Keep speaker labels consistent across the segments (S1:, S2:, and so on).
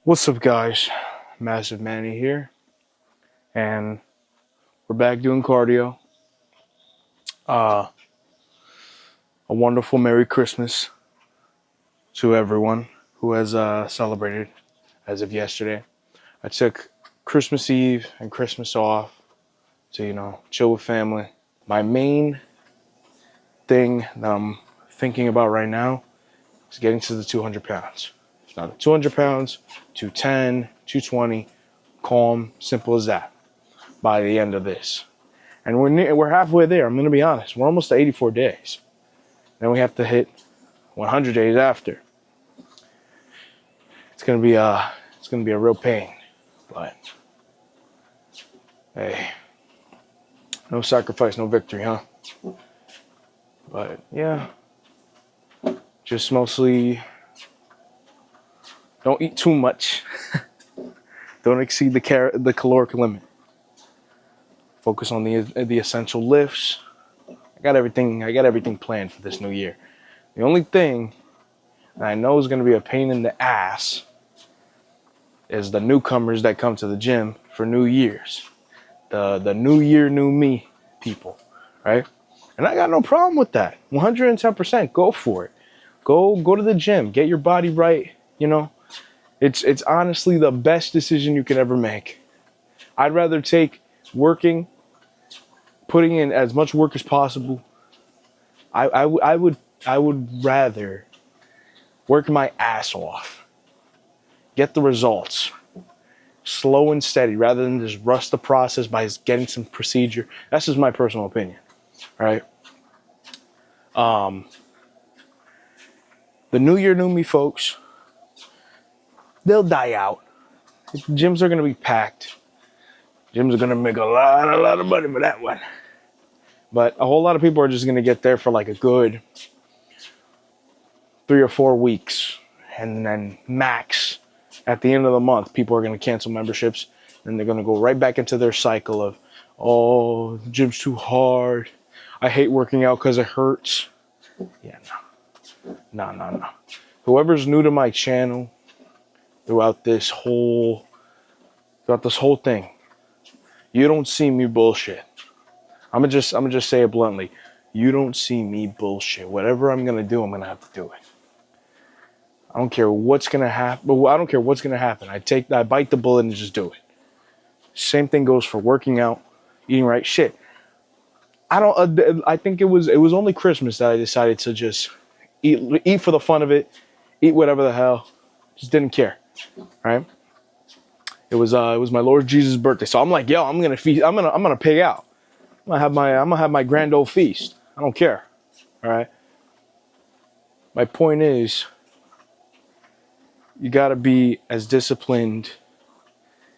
S1: What's up, guys? MASSIVE-MANNY here, and we're back doing cardio. A wonderful Merry Christmas to everyone who has celebrated as of yesterday. I took Christmas Eve and Christmas off to, chill with family. My main thing that I'm thinking about right now is getting to the 200 pounds. If not 200 pounds, 210, 220, calm, simple as that by the end of this. And we're halfway there. I'm going to be honest. We're almost to 84 days. Then we have to hit 100 days after. It's going to be a real pain. But hey, no sacrifice, no victory, huh? But yeah, just mostly don't eat too much. Don't exceed the caloric limit. Focus on the essential lifts. I got everything planned for this new year. The only thing that I know is going to be a pain in the ass is the newcomers that come to the gym for New Year's. The new year, new me people, right? And I got no problem with that. 110%, go for it. Go to the gym, get your body right, It's honestly the best decision you could ever make. I'd rather take putting in as much work as possible. I would rather work my ass off, get the results, slow and steady, rather than just rush the process by getting some procedure. That's just my personal opinion, right? The new year, new me folks, they'll die out. Gyms are going to be packed. Gyms are going to make a lot of money for that one. But a whole lot of people are just going to get there for like a good 3 or 4 weeks. And then max, at the end of the month, people are going to cancel memberships. And they're going to go right back into their cycle of, oh, the gym's too hard. I hate working out because it hurts. Yeah, no. Whoever's new to my channel throughout this whole thing, you don't see me bullshit. I'm gonna just say it bluntly. You don't see me bullshit. Whatever I'm gonna do, I'm gonna have to do it. I don't care what's gonna happen. I don't care what's gonna happen. I bite the bullet and just do it. Same thing goes for working out, eating right. Shit. I think it was only Christmas that I decided to just eat for the fun of it, eat whatever the hell. Just didn't care, right? It was my Lord Jesus' birthday, so I'm like, yo, I'm gonna feast. I'm gonna pig out. I'm gonna have my grand old feast. I don't care. All right. My point is, you gotta be as disciplined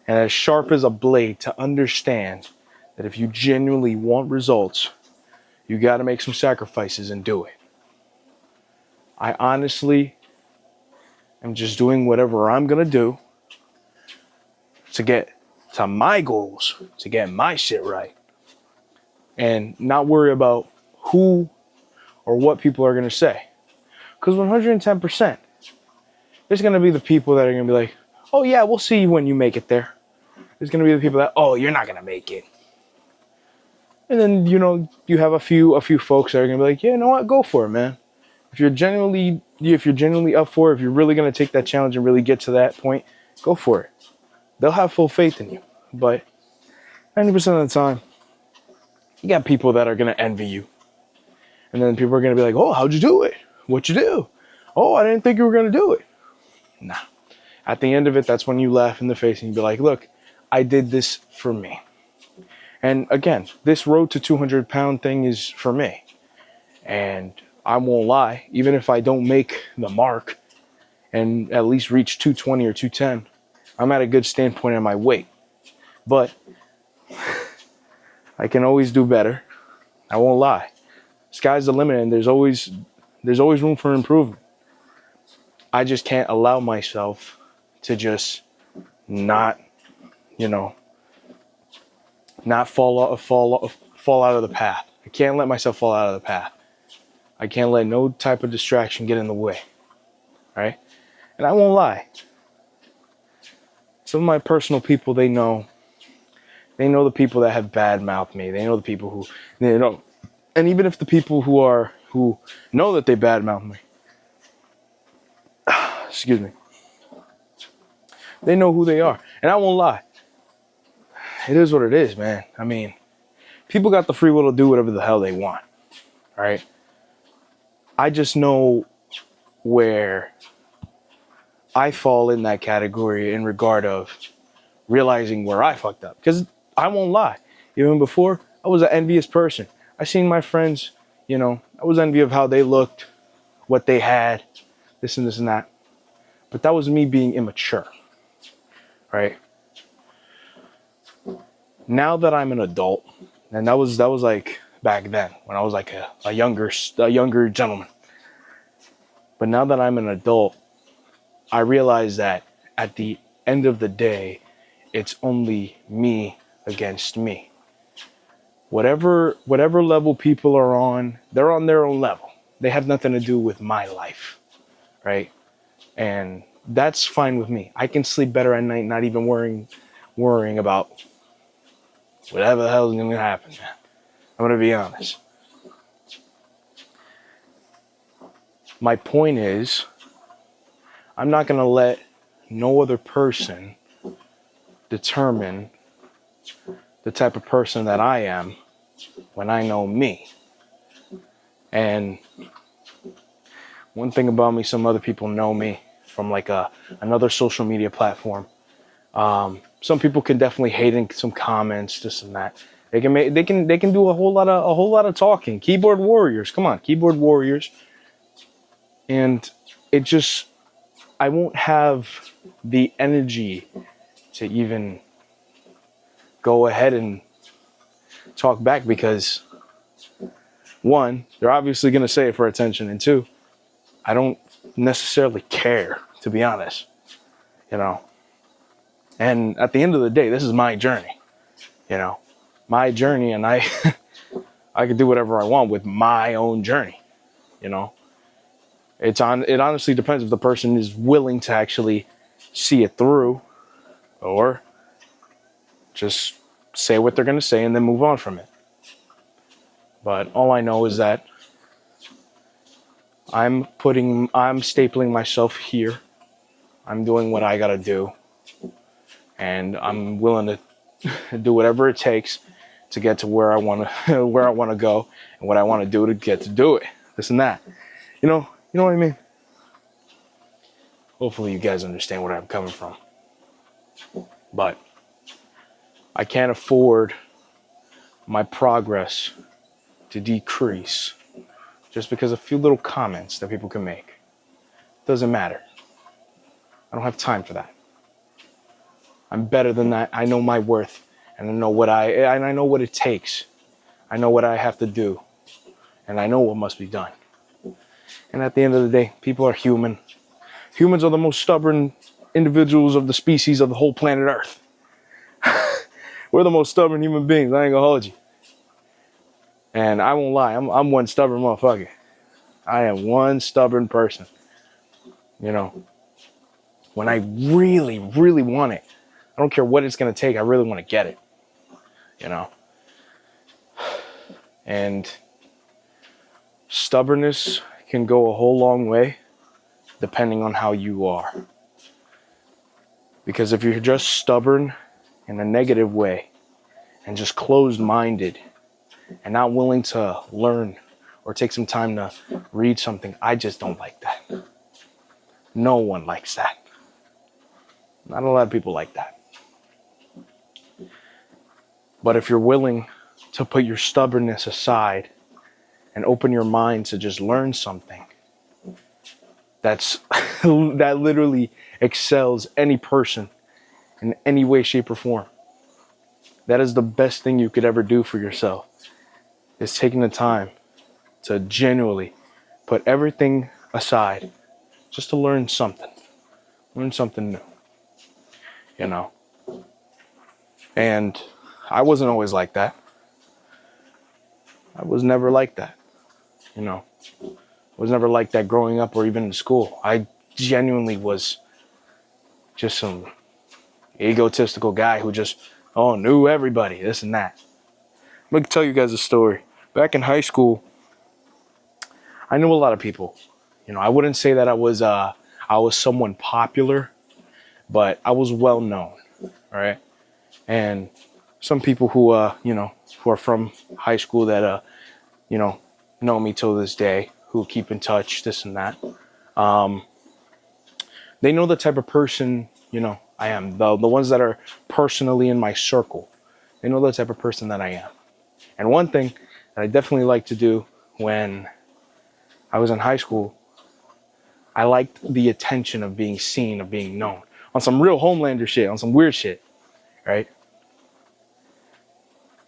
S1: and as sharp as a blade to understand that if you genuinely want results, you gotta make some sacrifices and do it. I honestly am just doing whatever I'm gonna do to get to my goals, to get my shit right. And not worry about who or what people are going to say. Because 110%, there's going to be the people that are going to be like, oh yeah, we'll see you when you make it there. There's going to be the people that, oh, you're not going to make it. And then, you have a few folks that are going to be like, yeah, you know what, go for it, man. If you're genuinely up for it, if you're really going to take that challenge and really get to that point, go for it. They'll have full faith in you. But 90% of the time, you got people that are going to envy you. And then people are going to be like, oh, how'd you do it? What'd you do? Oh, I didn't think you were going to do it. Nah. At the end of it, that's when you laugh in the face and you be like, look, I did this for me. And again, this road to 200-pound thing is for me. And I won't lie, even if I don't make the mark and at least reach 220 or 210, I'm at a good standpoint in my weight. But I can always do better. I won't lie. Sky's the limit, and there's always room for improvement. I just can't allow myself to just not fall out of the path. I can't let myself fall out of the path. I can't let no type of distraction get in the way. Right? And I won't lie. some of my personal people, they know the people that have bad mouthed me. They know the people who, and even if the people who know that they bad mouth me, excuse me, they know who they are. And I won't lie. It is what it is, man. I mean, people got the free will to do whatever the hell they want. All right. I just know where I fall in that category in regard of realizing where I fucked up. Because I won't lie. Even before, I was an envious person. I seen my friends, I was envious of how they looked, what they had, this and that. But that was me being immature. Right? Now that I'm an adult, and that was like back then when I was like a younger gentleman. But now that I'm an adult, I realize that at the end of the day, it's only me against me. Whatever level people are on, they're on their own level. They have nothing to do with my life, right? And that's fine with me. I can sleep better at night, not even worrying about whatever the hell is going to happen, man. I'm going to be honest. My point is, I'm not going to let no other person determine the type of person that I am when I know me. And one thing about me, some other people know me from like another social media platform. Some people can definitely hate in some comments, this and that. They can do a whole lot of talking. Keyboard warriors, come on, keyboard warriors. And I won't have the energy to even go ahead and talk back because, one, they're obviously going to say it for attention, and two, I don't necessarily care, to be honest, And at the end of the day, this is my journey, my journey, and I can do whatever I want with my own journey, It honestly depends if the person is willing to actually see it through or just say what they're going to say and then move on from it. But all I know is that I'm stapling myself here. I'm doing what I got to do. And I'm willing to do whatever it takes to get to where I want to go and what I want to do to get to do it. This and that. You know what I mean? Hopefully you guys understand where I'm coming from. But I can't afford my progress to decrease just because of a few little comments that people can make. Doesn't matter. I don't have time for that. I'm better than that. I know my worth, and I know what it takes. I know what I have to do, and I know what must be done. And at the end of the day, people are human. Humans are the most stubborn individuals of the species of the whole planet Earth. We're the most stubborn human beings. I ain't gonna hold you. And I won't lie, I'm one stubborn motherfucker. I am one stubborn person. When I really, really want it, I don't care what it's gonna take, I really want to get it. And stubbornness can go a whole long way depending on how you are. Because if you're just stubborn in a negative way and just closed-minded and not willing to learn or take some time to read something, I just don't like that. No one likes that. Not a lot of people like that. But if you're willing to put your stubbornness aside and open your mind to just learn something that literally excels any person in any way, shape, or form, that is the best thing you could ever do for yourself, is taking the time to genuinely put everything aside just to learn something new, And I wasn't always like that. I was never like that, I was never like that growing up or even in school. I genuinely was just some, egotistical guy who just, oh, knew everybody, this and that. I'm going to tell you guys a story. Back in high school, I knew a lot of people. You know, I wouldn't say that I was someone popular, but I was well known, right? And some people who, who are from high school that, know me till this day, who keep in touch, this and that. They know the type of person, I am. The ones that are personally in my circle, they know the type of person that I am. And one thing that I definitely liked to do when I was in high school, I liked the attention of being seen, of being known. On some real Homelander shit, on some weird shit, right?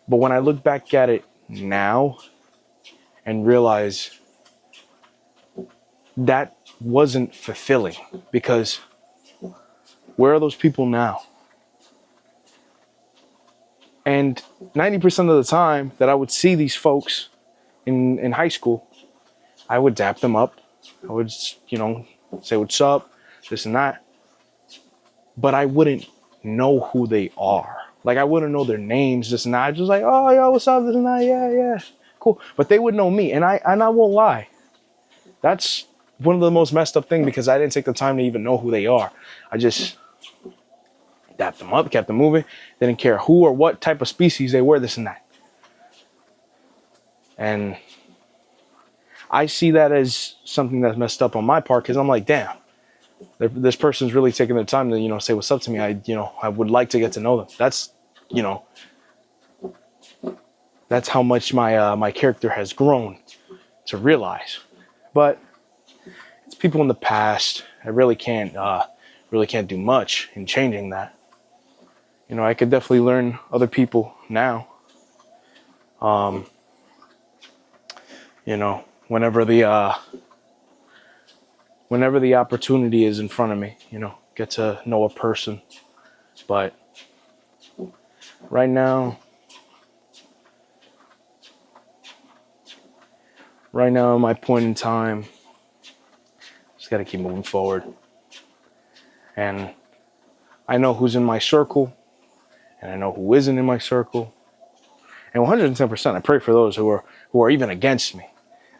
S1: But when I look back at it now and realize that wasn't fulfilling, because where are those people now? And 90% of the time that I would see these folks in high school, I would dap them up. I would, say what's up, this and that. But I wouldn't know who they are. Like, I wouldn't know their names, this and that. I just like, oh, yo, what's up, this and that, yeah, cool. But they would know me, and I won't lie. That's one of the most messed up things, because I didn't take the time to even know who they are. I just dapped them up, kept them moving, didn't care who or what type of species they were, this and that. And I see that as something that's messed up on my part, because I'm like, damn, this person's really taking the time to, say what's up to me. I would like to get to know them. That's, that's how much my character has grown to realize. But it's people in the past. I really can't do much in changing that. I could definitely learn other people now. Whenever the opportunity is in front of me, get to know a person. But right now, at my point in time, just got to keep moving forward. And I know who's in my circle, and I know who isn't in my circle. And 110%, I pray for those who are even against me.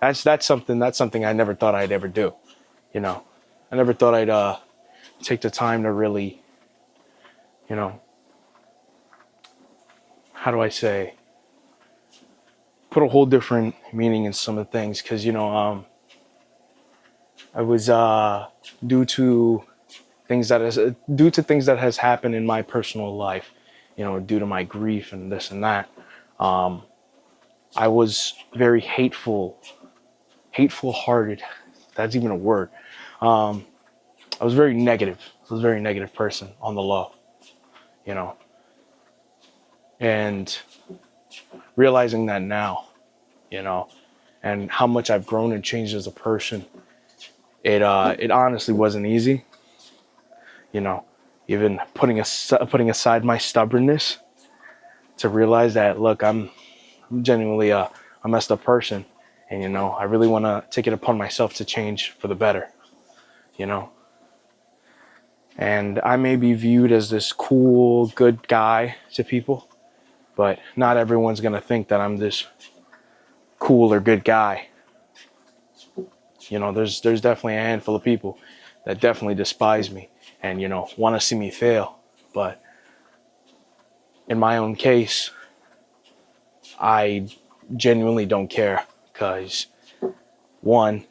S1: That's something I never thought I'd ever do. I never thought I'd take the time to really, how do I say, put a whole different meaning in some of the things. Because, I was, due to things that has happened in my personal life, due to my grief and this and that, I was very hateful-hearted. That's even a word. I was very negative. I was a very negative person on the low, and realizing that now, and how much I've grown and changed as a person, it honestly wasn't easy, even putting aside my stubbornness to realize that, look, I'm genuinely a messed up person. And, I really want to take it upon myself to change for the better, And I may be viewed as this cool, good guy to people, but not everyone's going to think that I'm this cool or good guy. There's definitely a handful of people that definitely despise me and, want to see me fail. But in my own case, I genuinely don't care. Because, one,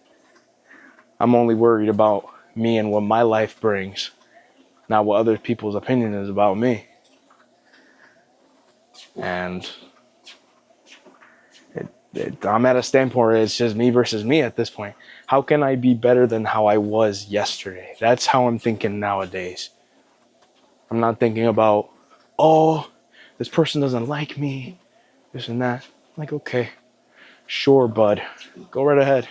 S1: I'm only worried about me and what my life brings, not what other people's opinion is about me. And I'm at a standpoint where it's just me versus me at this point. How can I be better than how I was yesterday? That's how I'm thinking nowadays. I'm not thinking about, oh, this person doesn't like me, this and that. Like, okay, sure, bud, go right ahead.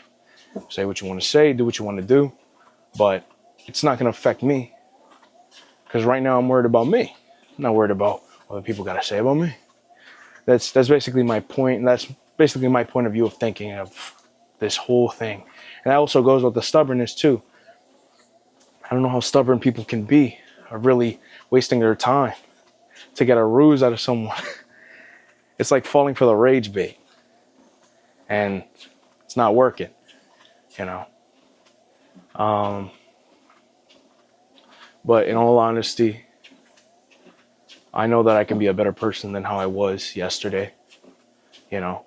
S1: Say what you want to say, do what you want to do, but it's not going to affect me. Because right now I'm worried about me. I'm not worried about what other people got to say about me. That's basically my point. And that's basically my point of view of thinking of this whole thing. And that also goes with the stubbornness too. I don't know how stubborn people can be, or really wasting their time to get a ruse out of someone. It's like falling for the rage bait. And it's not working, you know. But in all honesty, I know that I can be a better person than how I was yesterday. You know,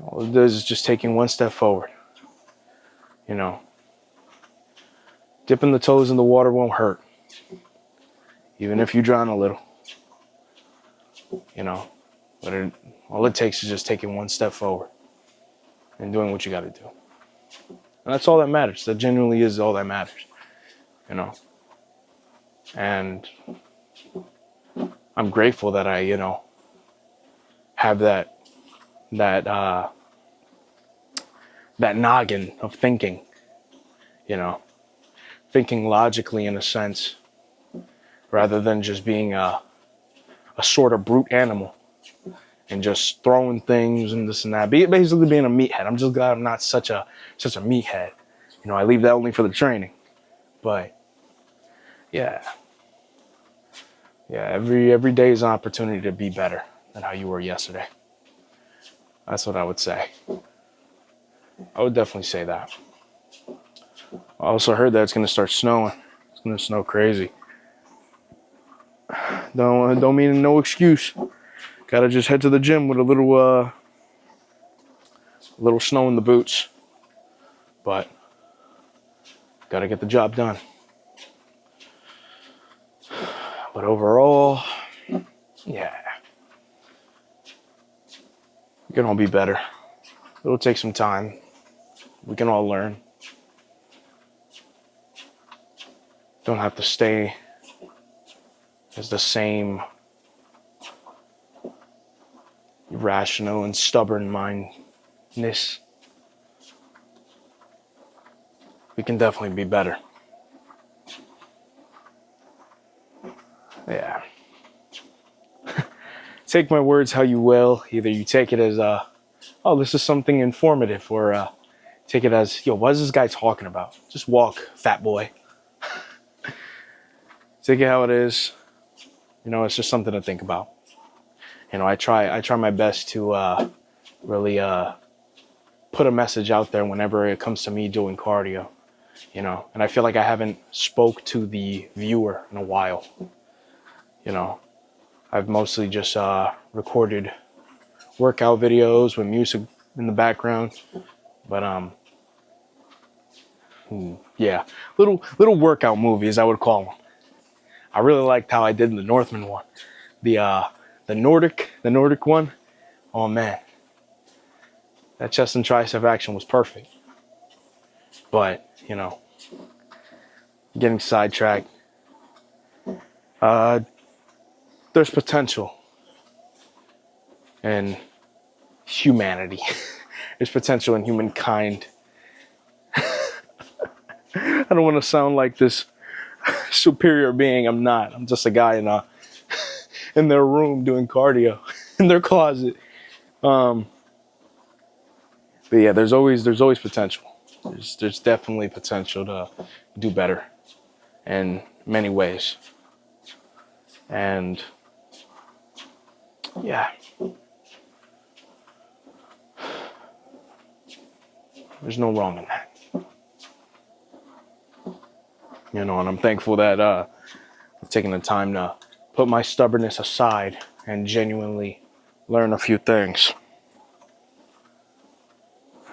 S1: all it does is just taking one step forward. You know, dipping the toes in the water won't hurt, even if you drown a little. You know, but all it takes is just taking one step forward and doing what you got to do. And that's all that matters. That genuinely is all that matters. You know, and I'm grateful that I, you know, have that noggin of thinking, you know, thinking logically in a sense, rather than just being a sort of brute animal and just throwing things and this and that. Basically being a meathead. I'm just glad I'm not such a meathead. You know, I leave that only for the training. But yeah, every day is an opportunity to be better than how you were yesterday. That's what I would say. I would definitely say that. I also heard that it's going to start snowing. It's going to snow crazy. Don't mean no excuse. Gotta just head to the gym with a little snow in the boots. But gotta get the job done. But overall, yeah, we can all be better. It'll take some time. We can all learn. Don't have to stay as the same irrational and stubborn mindness. We can definitely be better. Yeah. Take my words how you will. Either you take it as oh, this is something informative, or take it as, yo, what is this guy talking about? Just walk, fat boy. Take it how it is. You know, it's just something to think about. You know, I try my best to really put a message out there whenever it comes to me doing cardio. You know, and I feel like I haven't spoke to the viewer in a while. You know, I've mostly just recorded workout videos with music in the background, but yeah, little workout movies, I would call them. I really liked how I did the Northman one, the Nordic one. Oh man, that chest and tricep action was perfect. But you know, getting sidetracked. There's potential in humanity. There's potential in humankind. I don't want to sound like this superior being. I'm not. I'm just a guy in their room doing cardio in their closet. But yeah, there's always potential. There's definitely potential to do better in many ways. And yeah, there's no wrong in that. You know, and I'm thankful that I've taken the time to put my stubbornness aside and genuinely learn a few things.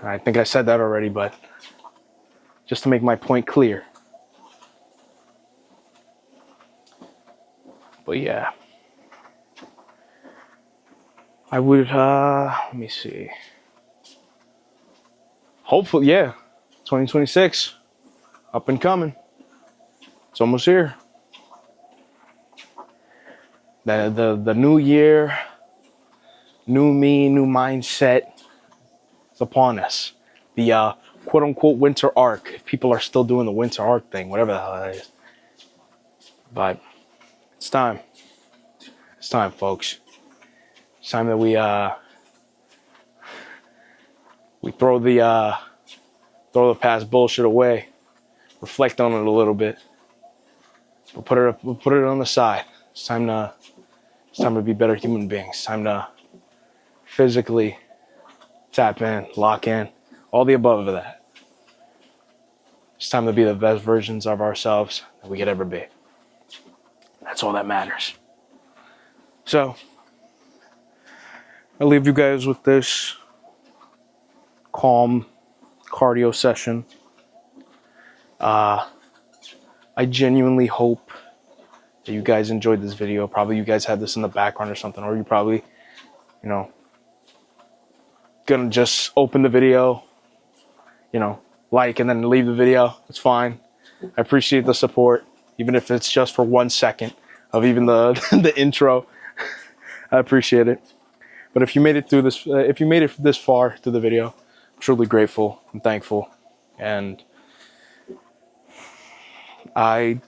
S1: I think I said that already, but just to make my point clear. But yeah, I would, let me see. Hopefully, yeah, 2026, up and coming. It's almost here. The new year, new me, new mindset is upon us. The quote unquote winter arc, if people are still doing the winter arc thing, whatever the hell that is. But it's time. It's time, folks. It's time that we throw the past bullshit away, reflect on it a little bit. We'll put it on the side. It's time to be better human beings. It's time to physically tap in, lock in, all the above of that. It's time to be the best versions of ourselves that we could ever be. That's all that matters. So, I'll leave you guys with this calm cardio session. I genuinely hope that you guys enjoyed this video. Probably you guys had this in the background or something, or you probably, gonna just open the video, like, and then leave the video. It's fine. I appreciate the support, even if it's just for 1 second of even the the intro. I appreciate it. But if you made it through this, if you made it this far through the video, I'm truly grateful and thankful. And I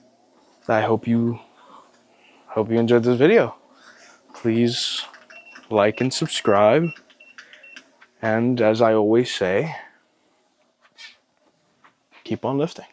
S1: hope you enjoyed this video. Please like and subscribe. And as I always say, keep on lifting.